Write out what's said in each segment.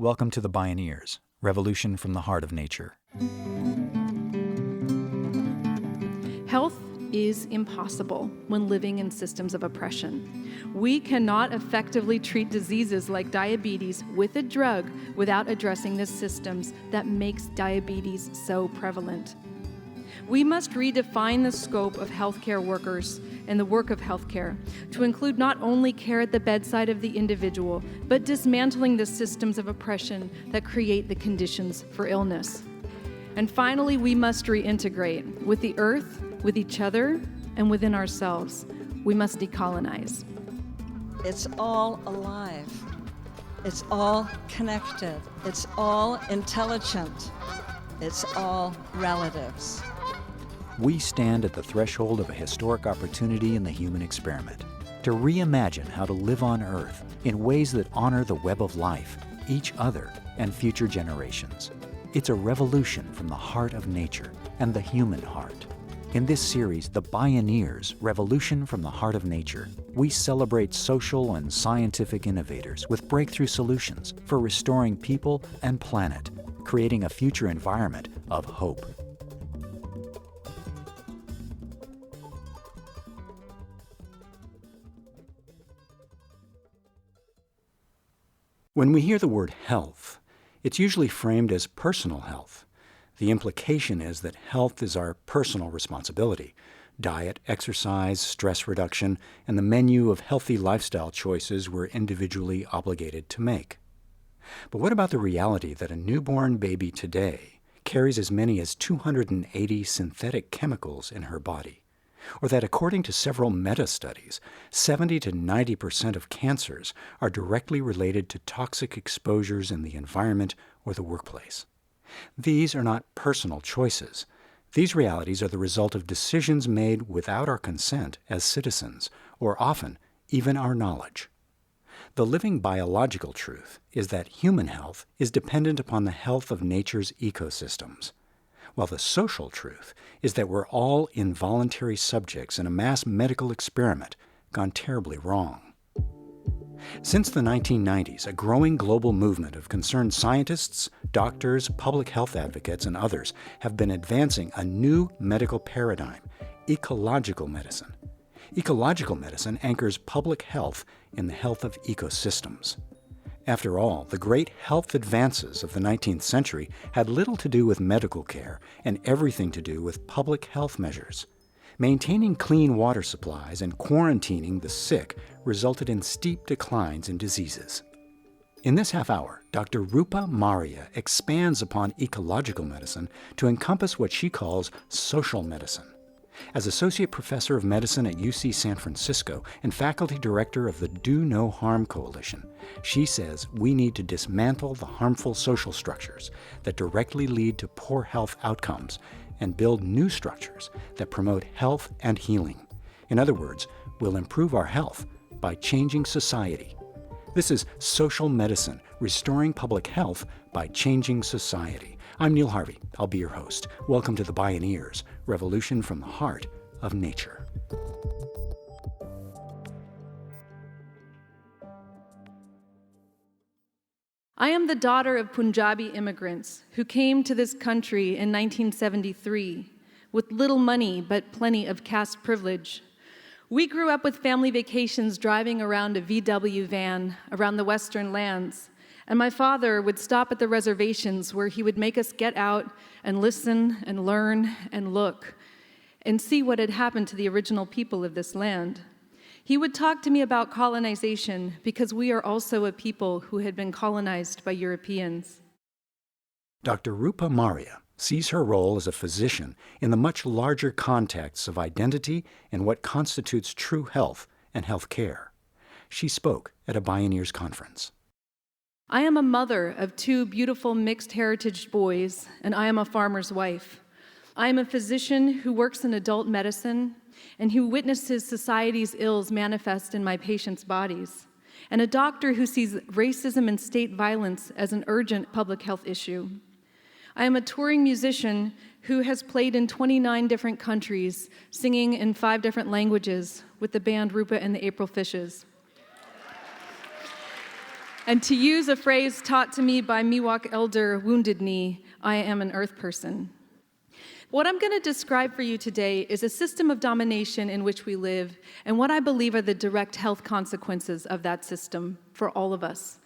Welcome to the Bioneers, Revolution from the Heart of Nature. Health is impossible when living in systems of oppression. We cannot effectively treat diseases like diabetes with a drug without addressing the systems that makes diabetes so prevalent. We must redefine the scope of healthcare workers and the work of healthcare to include not only care at the bedside of the individual, but dismantling the systems of oppression that create the conditions for illness. And finally, we must reintegrate with the earth, with each other, and within ourselves. We must decolonize. It's all alive. It's all connected. It's all intelligent. It's all relatives. We stand at the threshold of a historic opportunity in the human experiment to reimagine how to live on Earth in ways that honor the web of life, each other, and future generations. It's a revolution from the heart of nature and the human heart. In this series, The Bioneers, Revolution from the Heart of Nature, we celebrate social and scientific innovators with breakthrough solutions for restoring people and planet, creating a future environment of hope. When we hear the word health, it's usually framed as personal health. The implication is that health is our personal responsibility. Diet, exercise, stress reduction, and the menu of healthy lifestyle choices we're individually obligated to make. But what about the reality that a newborn baby today carries as many as 280 synthetic chemicals in her body? Or that according to several meta-studies, 70 to 90% of cancers are directly related to toxic exposures in the environment or the workplace? These are not personal choices. These realities are the result of decisions made without our consent as citizens, or often even our knowledge. The living biological truth is that human health is dependent upon the health of nature's ecosystems, while the social truth is that we're all involuntary subjects in a mass medical experiment gone terribly wrong. Since the 1990s, a growing global movement of concerned scientists, doctors, public health advocates, and others have been advancing a new medical paradigm, ecological medicine. Ecological medicine anchors public health in the health of ecosystems. After all, the great health advances of the 19th century had little to do with medical care and everything to do with public health measures. Maintaining clean water supplies and quarantining the sick resulted in steep declines in diseases. In this half hour, Dr. Rupa Marya expands upon ecological medicine to encompass what she calls social medicine. As Associate Professor of Medicine at UC San Francisco and Faculty Director of the Do No Harm Coalition, she says we need to dismantle the harmful social structures that directly lead to poor health outcomes and build new structures that promote health and healing. In other words, we'll improve our health by changing society. This is Social Medicine, Restoring Public Health by Changing Society. I'm Neil Harvey. I'll be your host. Welcome to the Bioneers, Revolution from the Heart of Nature. I am the daughter of Punjabi immigrants who came to this country in 1973 with little money but plenty of caste privilege. We grew up with family vacations driving around a VW van around the Western lands, and my father would stop at the reservations where he would make us get out and listen and learn and look and see what had happened to the original people of this land. He would talk to me about colonization because we are also a people who had been colonized by Europeans. Dr. Rupa Marya sees her role as a physician in the much larger context of identity and what constitutes true health and health care. She spoke at a Bioneers conference. I am a mother of two beautiful mixed heritage boys, and I am a farmer's wife. I am a physician who works in adult medicine and who witnesses society's ills manifest in my patients' bodies, and a doctor who sees racism and state violence as an urgent public health issue. I am a touring musician who has played in 29 different countries, singing in 5 different languages with the band Rupa and the April Fishes. And to use a phrase taught to me by Miwok elder Wounded Knee, I am an earth person. What I'm going to describe for you today is a system of domination in which we live and what I believe are the direct health consequences of that system for all of us.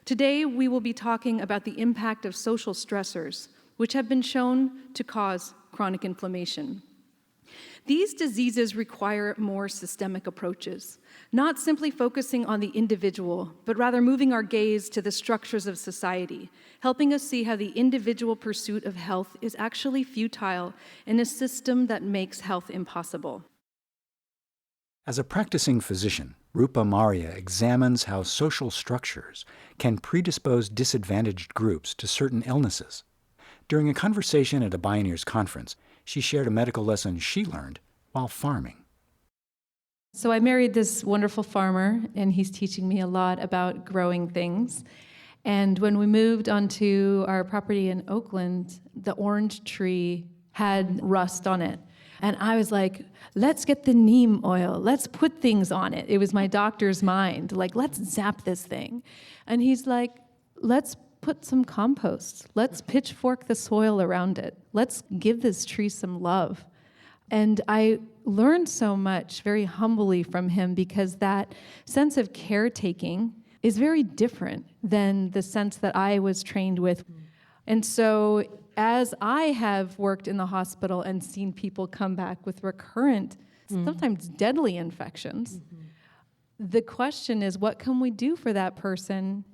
Today, we will be talking about the impact of social stressors, which have been shown to cause chronic inflammation. These diseases require more systemic approaches, not simply focusing on the individual, but rather moving our gaze to the structures of society, helping us see how the individual pursuit of health is actually futile in a system that makes health impossible. As a practicing physician, Rupa Marya examines how social structures can predispose disadvantaged groups to certain illnesses. During a conversation at a Bioneers conference, she shared a medical lesson she learned while farming. So I married this wonderful farmer, and he's teaching me a lot about growing things. And when we moved onto our property in Oakland, the orange tree had rust on it. And I was like, let's get the neem oil. Let's put things on it. It was my doctor's mind. Like, let's zap this thing. And he's like, let's put some compost. Let's pitchfork the soil around it. Let's give this tree some love. And I learned so much very humbly from him because that sense of caretaking is very different than the sense that I was trained with. And so as I have worked in the hospital and seen people come back with recurrent, sometimes deadly infections, the question is, what can we do for that person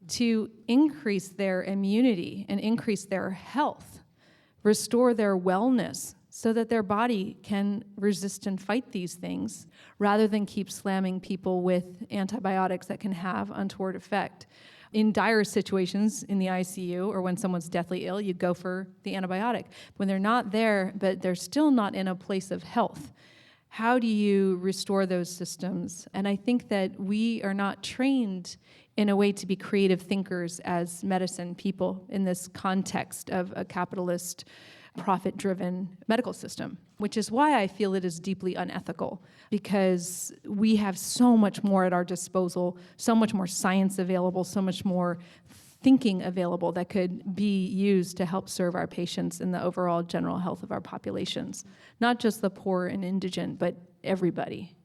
to increase their immunity and increase their health, restore their wellness so that their body can resist and fight these things rather than keep slamming people with antibiotics that can have untoward effect. In dire situations in the ICU or when someone's deathly ill, you go for the antibiotic. When they're not there, but they're still not in a place of health, how do you restore those systems? And I think that we are not trained in a way to be creative thinkers as medicine people in this context of a capitalist, profit-driven medical system, which is why I feel it is deeply unethical, because we have so much more at our disposal, so much more science available, so much more thinking available that could be used to help serve our patients and the overall general health of our populations, not just the poor and indigent, but everybody.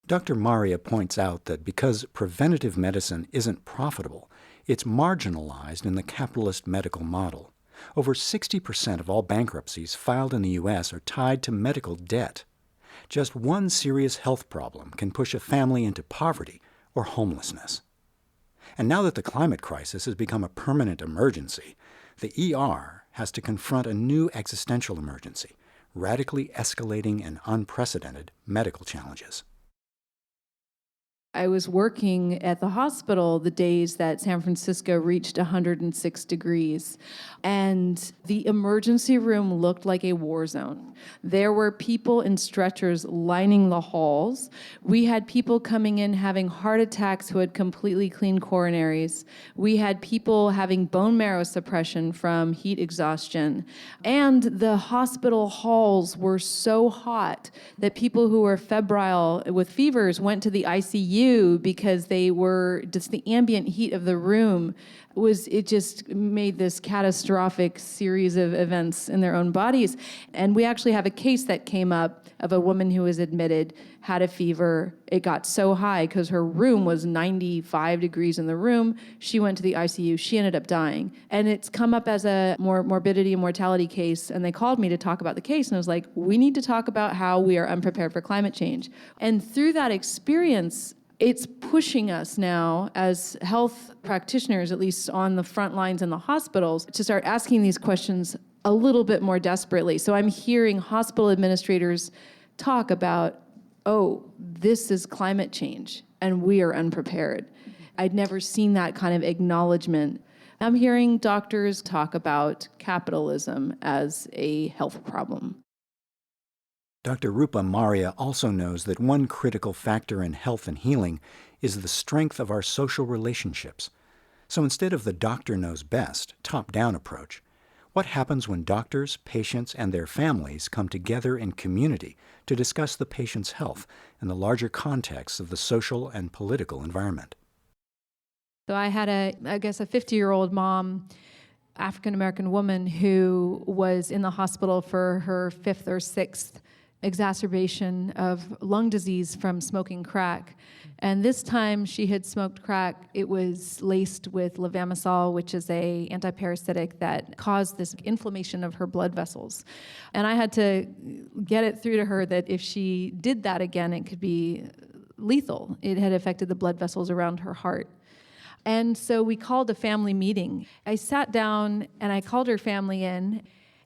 Dr. Marya points out that because preventative medicine isn't profitable, it's marginalized in the capitalist medical model. Over 60% of all bankruptcies filed in the U.S. are tied to medical debt. Just one serious health problem can push a family into poverty or homelessness. And now that the climate crisis has become a permanent emergency, the ER has to confront a new existential emergency, radically escalating and unprecedented medical challenges. I was working at the hospital the days that San Francisco reached 106 degrees, and the emergency room looked like a war zone. There were people in stretchers lining the halls. We had people coming in having heart attacks who had completely clean coronaries. We had people having bone marrow suppression from heat exhaustion. And the hospital halls were so hot that people who were febrile with fevers went to the ICU because they were just the ambient heat of the room it just made this catastrophic series of events in their own bodies. And we actually have a case that came up of a woman who was admitted, had a fever. It got so high because her room was 95 degrees in the room. She went to the ICU. She ended up dying. And it's come up as a morbidity and mortality case. And they called me to talk about the case. And I was like, we need to talk about how we are unprepared for climate change. And through that experience, it's pushing us now as health practitioners, at least on the front lines in the hospitals, to start asking these questions a little bit more desperately. So I'm hearing hospital administrators talk about, oh, this is climate change, and we are unprepared. I'd never seen that kind of acknowledgement. I'm hearing doctors talk about capitalism as a health problem. Dr. Rupa Marya also knows that one critical factor in health and healing is the strength of our social relationships. So instead of the doctor knows best, top-down approach, what happens when doctors, patients, and their families come together in community to discuss the patient's health in the larger context of the social and political environment? So I had a 50-year-old mom, African-American woman, who was in the hospital for her 5th or 6th exacerbation of lung disease from smoking crack. And this time she had smoked crack. It was laced with levamisole, which is a antiparasitic that caused this inflammation of her blood vessels. And I had to get it through to her that if she did that again, it could be lethal. It had affected the blood vessels around her heart. And so we called a family meeting. I sat down and I called her family in,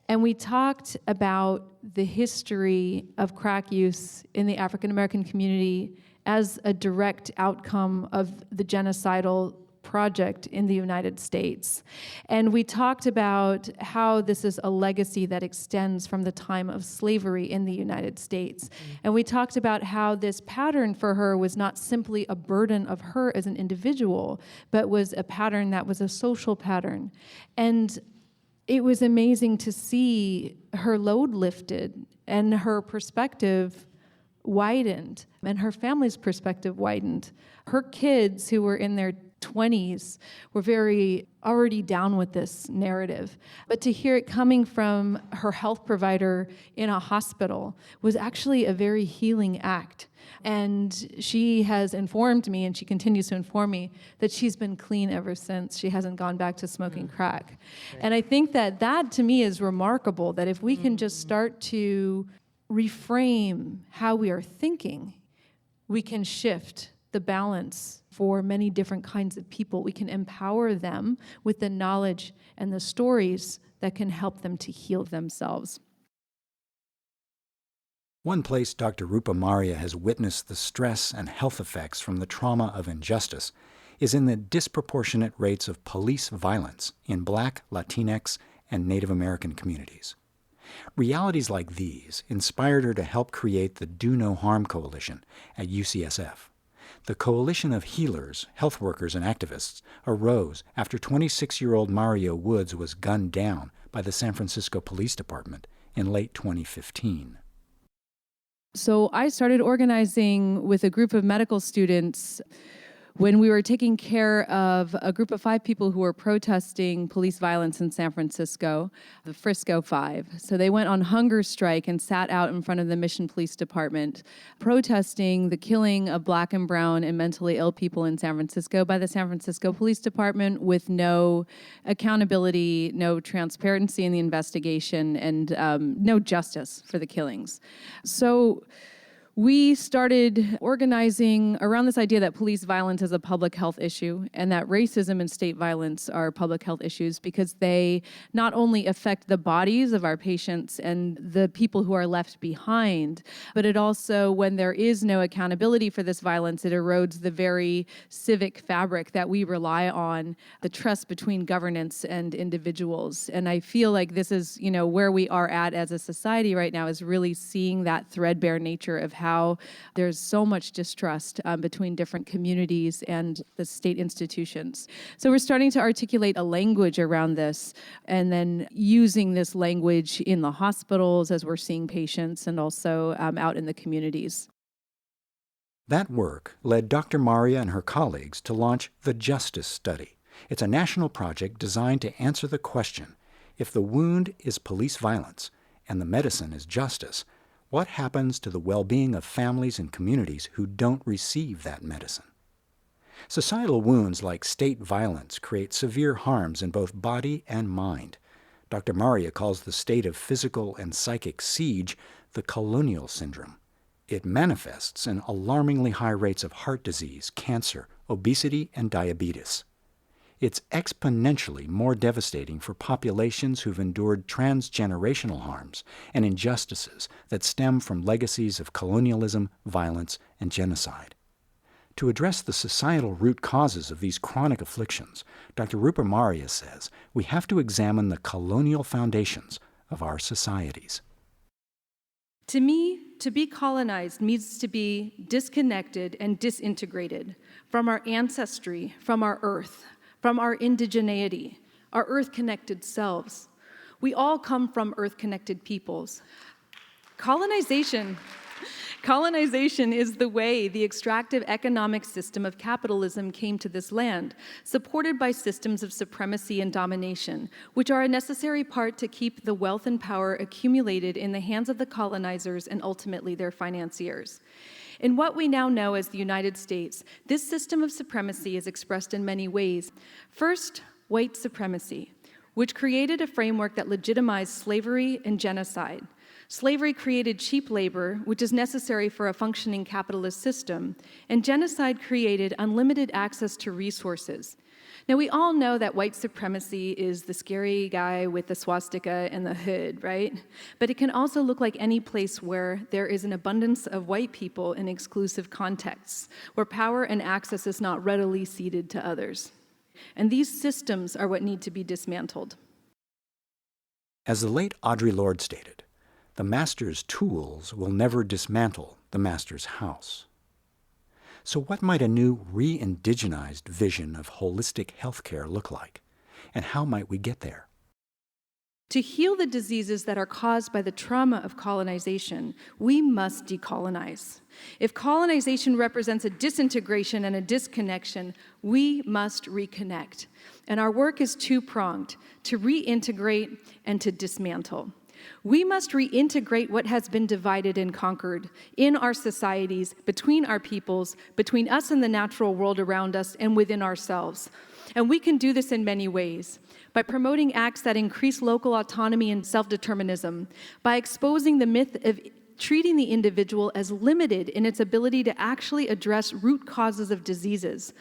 and we talked about the history of crack use in the African American community as a direct outcome of the genocidal project in the United States. And we talked about how this is a legacy that extends from the time of slavery in the United States. And we talked about how this pattern for her was not simply a burden of her as an individual, but was a pattern that was a social pattern. And it was amazing to see her load lifted and her perspective widened and her family's perspective widened. Her kids, who were in their 20s, were very already down with this narrative. But to hear it coming from her health provider in a hospital was actually a very healing act. And she has informed me, and she continues to inform me, that she's been clean ever since. She hasn't gone back to smoking crack. And I think that to me is remarkable, that if we can just start to reframe how we are thinking, we can shift the balance for many different kinds of people. We can empower them with the knowledge and the stories that can help them to heal themselves. One place Dr. Rupa Marya has witnessed the stress and health effects from the trauma of injustice is in the disproportionate rates of police violence in Black, Latinx, and Native American communities. Realities like these inspired her to help create the Do No Harm Coalition at UCSF. The coalition of healers, health workers, and activists arose after 26-year-old Mario Woods was gunned down by the San Francisco Police Department in late 2015. So I started organizing with a group of medical students when we were taking care of a group of 5 people who were protesting police violence in San Francisco, the Frisco 5. So they went on hunger strike and sat out in front of the Mission Police Department, protesting the killing of Black and brown and mentally ill people in San Francisco by the San Francisco Police Department, with no accountability, no transparency in the investigation, and no justice for the killings. So we started organizing around this idea that police violence is a public health issue and that racism and state violence are public health issues because they not only affect the bodies of our patients and the people who are left behind, but it also, when there is no accountability for this violence, it erodes the very civic fabric that we rely on, the trust between governance and individuals. And I feel like this is, where we are at as a society right now, is really seeing that threadbare nature of how there's so much distrust between different communities and the state institutions. So we're starting to articulate a language around this, and then using this language in the hospitals as we're seeing patients, and also out in the communities. That work led Dr. Marya and her colleagues to launch the Justice Study. It's a national project designed to answer the question, if the wound is police violence and the medicine is justice, what happens to the well-being of families and communities who don't receive that medicine? Societal wounds like state violence create severe harms in both body and mind. Dr. Marya calls the state of physical and psychic siege the colonial syndrome. It manifests in alarmingly high rates of heart disease, cancer, obesity, and diabetes. It's exponentially more devastating for populations who've endured transgenerational harms and injustices that stem from legacies of colonialism, violence, and genocide. To address the societal root causes of these chronic afflictions, Dr. Rupa Marya says we have to examine the colonial foundations of our societies. To me, to be colonized means to be disconnected and disintegrated from our ancestry, from our earth, from our indigeneity, our earth-connected selves. We all come from earth-connected peoples. Colonization Colonization is the way the extractive economic system of capitalism came to this land, supported by systems of supremacy and domination, which are a necessary part to keep the wealth and power accumulated in the hands of the colonizers and ultimately their financiers. In what we now know as the United States, this system of supremacy is expressed in many ways. First, white supremacy, which created a framework that legitimized slavery and genocide. Slavery created cheap labor, which is necessary for a functioning capitalist system, and genocide created unlimited access to resources. Now, we all know that white supremacy is the scary guy with the swastika and the hood, right? But it can also look like any place where there is an abundance of white people in exclusive contexts, where power and access is not readily ceded to others. And these systems are what need to be dismantled. As the late Audre Lorde stated, the master's tools will never dismantle the master's house. So what might a new re-indigenized vision of holistic healthcare look like? And how might we get there? To heal the diseases that are caused by the trauma of colonization, we must decolonize. If colonization represents a disintegration and a disconnection, we must reconnect. And our work is two-pronged, to reintegrate and to dismantle. We must reintegrate what has been divided and conquered in our societies, between our peoples, between us and the natural world around us, and within ourselves. And we can do this in many ways. By promoting acts that increase local autonomy and self-determinism, by exposing the myth of treating the individual as limited in its ability to actually address root causes of diseases,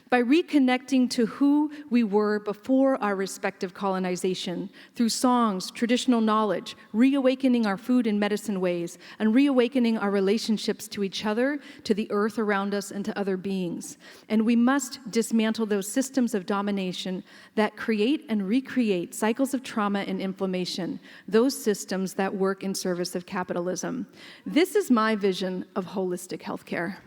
by reconnecting to who we were before our respective colonization through songs, traditional knowledge, reawakening our food and medicine ways, and reawakening our relationships to each other, to the earth around us, and to other beings. And we must dismantle those systems of domination that create and recreate cycles of trauma and inflammation, those systems that work in service of capitalism. This is my vision of holistic healthcare.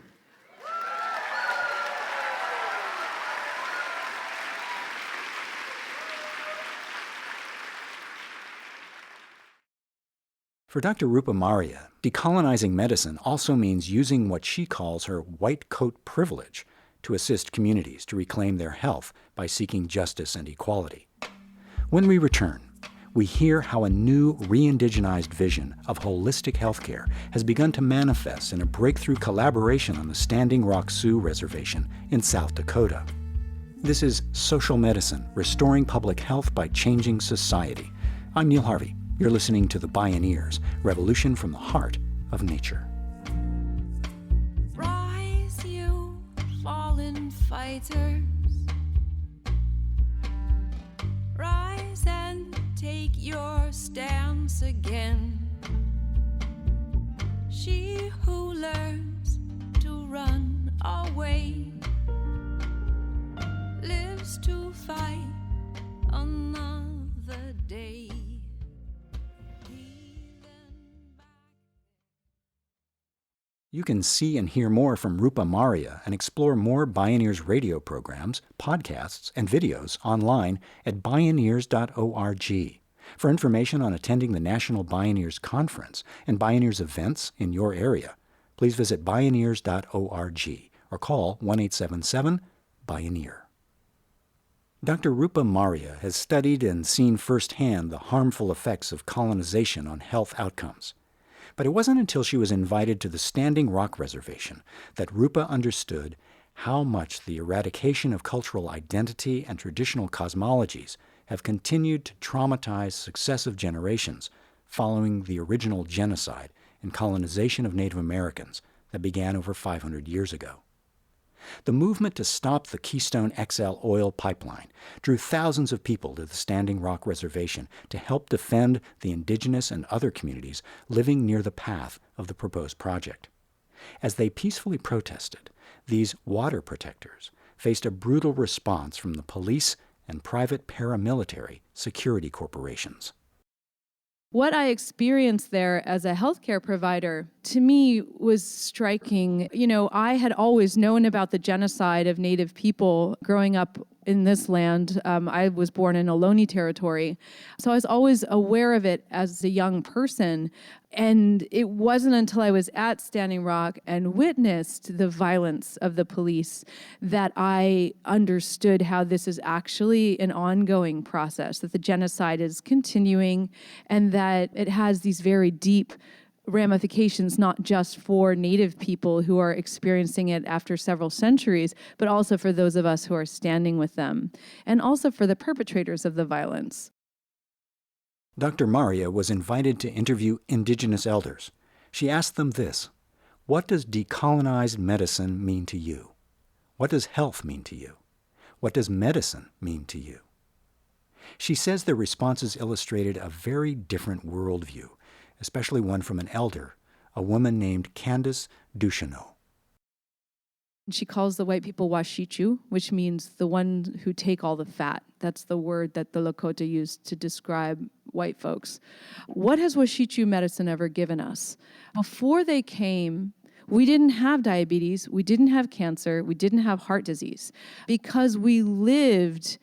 For Dr. Rupa Marya, decolonizing medicine also means using what she calls her white coat privilege to assist communities to reclaim their health by seeking justice and equality. When we return, we hear how a new re-indigenized vision of holistic healthcare has begun to manifest in a breakthrough collaboration on the Standing Rock Sioux Reservation in South Dakota. This is Social Medicine, Restoring Public Health by Changing Society. I'm Neil Harvey. You're listening to the Bioneers, Revolution from the Heart of Nature. Rise, you fallen fighters. Rise and take your stance again. She who learns to run away lives to fight another day. You can see and hear more from Rupa Marya and explore more Bioneers radio programs, podcasts, and videos online at bioneers.org. For information on attending the National Bioneers Conference and Bioneers events in your area, please visit bioneers.org or call 1-877-BIONEER. Dr. Rupa Marya has studied and seen firsthand the harmful effects of colonization on health outcomes. But it wasn't until she was invited to the Standing Rock Reservation that Rupa understood how much the eradication of cultural identity and traditional cosmologies have continued to traumatize successive generations following the original genocide and colonization of Native Americans that began over 500 years ago. The movement to stop the Keystone XL oil pipeline drew thousands of people to the Standing Rock Reservation to help defend the Indigenous and other communities living near the path of the proposed project. As they peacefully protested, these water protectors faced a brutal response from the police and private paramilitary security corporations. What I experienced there as a healthcare provider, to me, was striking. I had always known about the genocide of Native people growing up in this land. I was born in Ohlone territory, so I was always aware of it as a young person. And it wasn't until I was at Standing Rock and witnessed the violence of the police that I understood how this is actually an ongoing process, that the genocide is continuing, and that it has these very deep ramifications, not just for Native people who are experiencing it after several centuries, but also for those of us who are standing with them, and also for the perpetrators of the violence. Dr. Marya was invited to interview Indigenous elders. She asked them this: what does decolonized medicine mean to you? What does health mean to you? What does medicine mean to you? She says their responses illustrated a very different worldview, especially one from an elder, a woman named Candace Ducheneau. She calls the white people washichu, which means the ones who take all the fat. That's the word that the Lakota used to describe white folks. What has washichu medicine ever given us? Before they came, we didn't have diabetes, we didn't have cancer, we didn't have heart disease, because we lived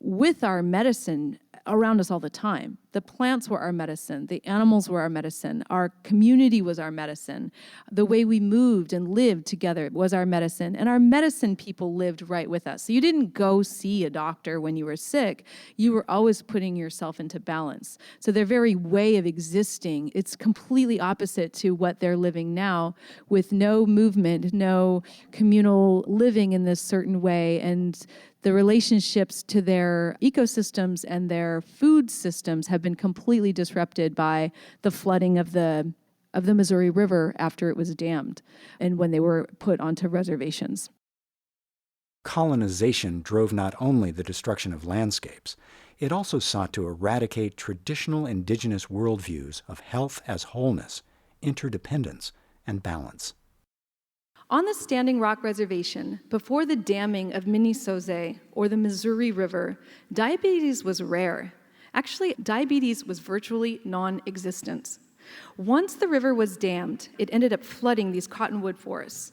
with our medicine around us all the time. The plants were our medicine, the animals were our medicine, our community was our medicine, the way we moved and lived together was our medicine, and our medicine people lived right with us. So you didn't go see a doctor when you were sick, you were always putting yourself into balance. So their very way of existing, it's completely opposite to what they're living now, with no movement, no communal living in this certain way, and the relationships to their ecosystems and their food systems have been completely disrupted by the flooding of the Missouri River after it was dammed and when they were put onto reservations. Colonization drove not only the destruction of landscapes, it also sought to eradicate traditional indigenous worldviews of health as wholeness, interdependence, and balance. On the Standing Rock Reservation, before the damming of Minnesota or the Missouri River, diabetes was rare. Actually, diabetes was virtually non-existent. Once the river was dammed, it ended up flooding these cottonwood forests.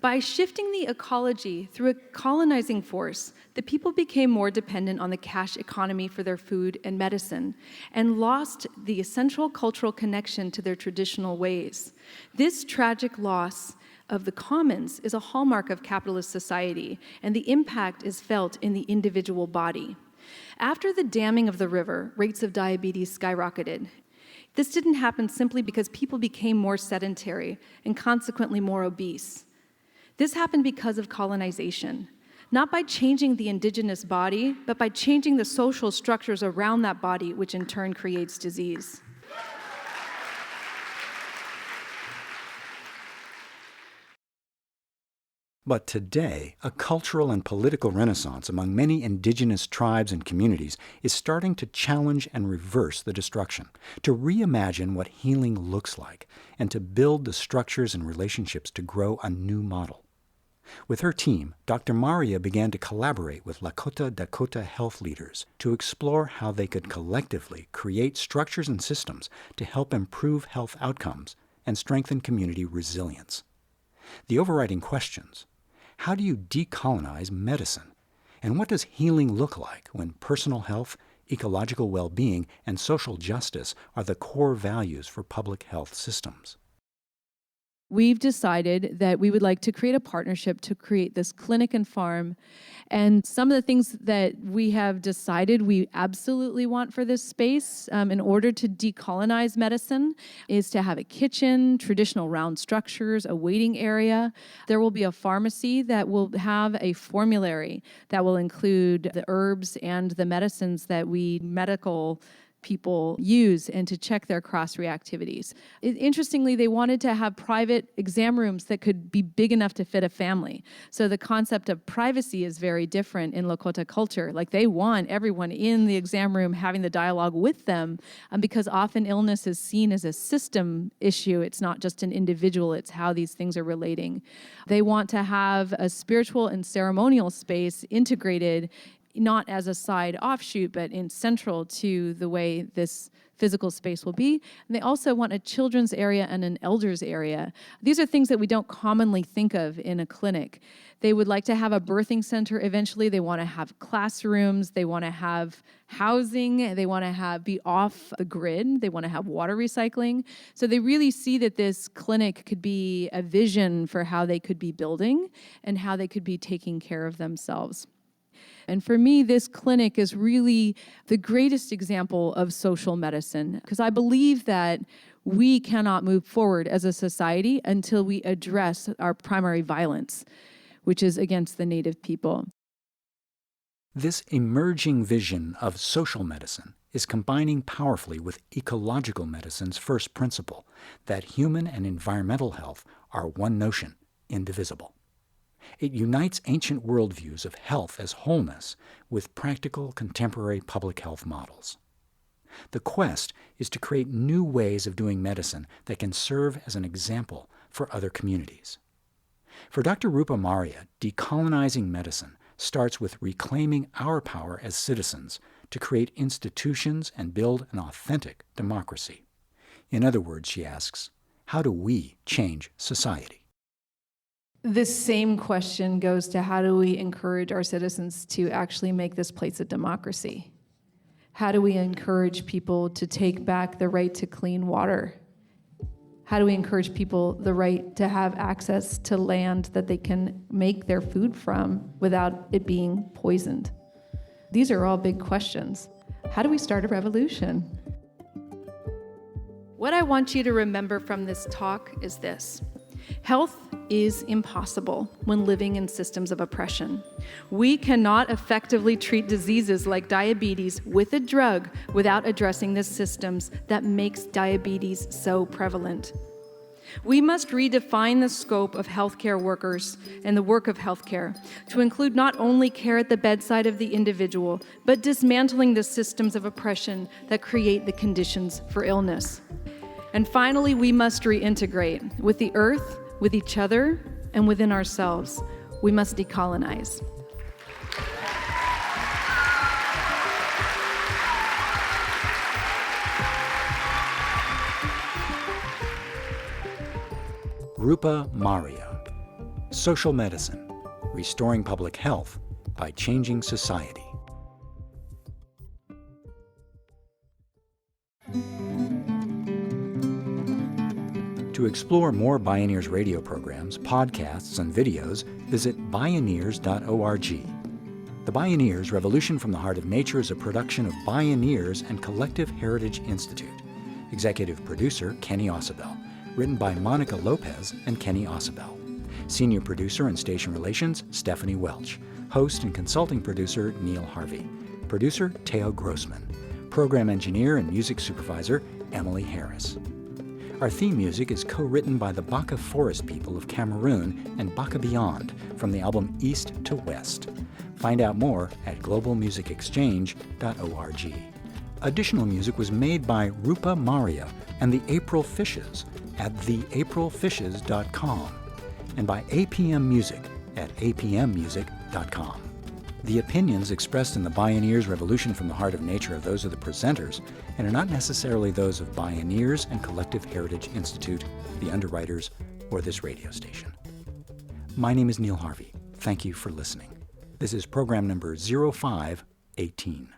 By shifting the ecology through a colonizing force, the people became more dependent on the cash economy for their food and medicine, and lost the essential cultural connection to their traditional ways. This tragic loss of the commons is a hallmark of capitalist society, and the impact is felt in the individual body. After the damming of the river, rates of diabetes skyrocketed. This didn't happen simply because people became more sedentary and consequently more obese. This happened because of colonization, not by changing the indigenous body, but by changing the social structures around that body, which in turn creates disease. But today, a cultural and political renaissance among many indigenous tribes and communities is starting to challenge and reverse the destruction, to reimagine what healing looks like, and to build the structures and relationships to grow a new model. With her team, Dr. Marya began to collaborate with Lakota Dakota health leaders to explore how they could collectively create structures and systems to help improve health outcomes and strengthen community resilience. The overriding questions: how do you decolonize medicine? And what does healing look like when personal health, ecological well-being, and social justice are the core values for public health systems? We've decided that we would like to create a partnership to create this clinic and farm. And some of the things that we have decided we absolutely want for this space in order to decolonize medicine is to have a kitchen, traditional round structures, a waiting area. There will be a pharmacy that will have a formulary that will include the herbs and the medicines that we medical people use and to check their cross-reactivities. Interestingly, they wanted to have private exam rooms that could be big enough to fit a family. So the concept of privacy is very different in Lakota culture. Like, they want everyone in the exam room having the dialogue with them because often illness is seen as a system issue. It's not just an individual, it's how these things are relating. They want to have a spiritual and ceremonial space integrated not as a side offshoot, but in central to the way this physical space will be. And they also want a children's area and an elders area. These are things that we don't commonly think of in a clinic. They would like to have a birthing center eventually. They want to have classrooms. They want to have housing. They want to be off the grid. They want to have water recycling. So they really see that this clinic could be a vision for how they could be building and how they could be taking care of themselves. And for me, this clinic is really the greatest example of social medicine, because I believe that we cannot move forward as a society until we address our primary violence, which is against the Native people. This emerging vision of social medicine is combining powerfully with ecological medicine's first principle, that human and environmental health are one notion, indivisible. It unites ancient worldviews of health as wholeness with practical contemporary public health models. The quest is to create new ways of doing medicine that can serve as an example for other communities. For Dr. Rupa Marya, decolonizing medicine starts with reclaiming our power as citizens to create institutions and build an authentic democracy. In other words, she asks, how do we change society? This same question goes to how do we encourage our citizens to actually make this place a democracy? How do we encourage people to take back the right to clean water? How do we encourage people the right to have access to land that they can make their food from without it being poisoned? These are all big questions. How do we start a revolution? What I want you to remember from this talk is this. Health is impossible when living in systems of oppression. We cannot effectively treat diseases like diabetes with a drug without addressing the systems that makes diabetes so prevalent. We must redefine the scope of healthcare workers and the work of healthcare to include not only care at the bedside of the individual, but dismantling the systems of oppression that create the conditions for illness. And finally, we must reintegrate with the earth, with each other, and within ourselves. We must decolonize. Rupa Marya, Social Medicine, Restoring Public Health by Changing Society. To explore more Bioneers radio programs, podcasts, and videos, visit Bioneers.org. The Bioneers Revolution from the Heart of Nature is a production of Bioneers and Collective Heritage Institute. Executive producer, Kenny Ausubel. Written by Monica Lopez and Kenny Ausubel. Senior producer and station relations, Stephanie Welch. Host and consulting producer, Neil Harvey. Producer, Teo Grossman. Program engineer and music supervisor, Emily Harris. Our theme music is co-written by the Baka Forest people of Cameroon and Baka Beyond from the album East to West. Find out more at globalmusicexchange.org. Additional music was made by Rupa Marya and the April Fishes at theaprilfishes.com and by APM Music at apmmusic.com. The opinions expressed in the Bioneers Revolution from the Heart of Nature are those of the presenters and are not necessarily those of Bioneers and Collective Heritage Institute, the underwriters, or this radio station. My name is Neil Harvey. Thank you for listening. This is program number 0518.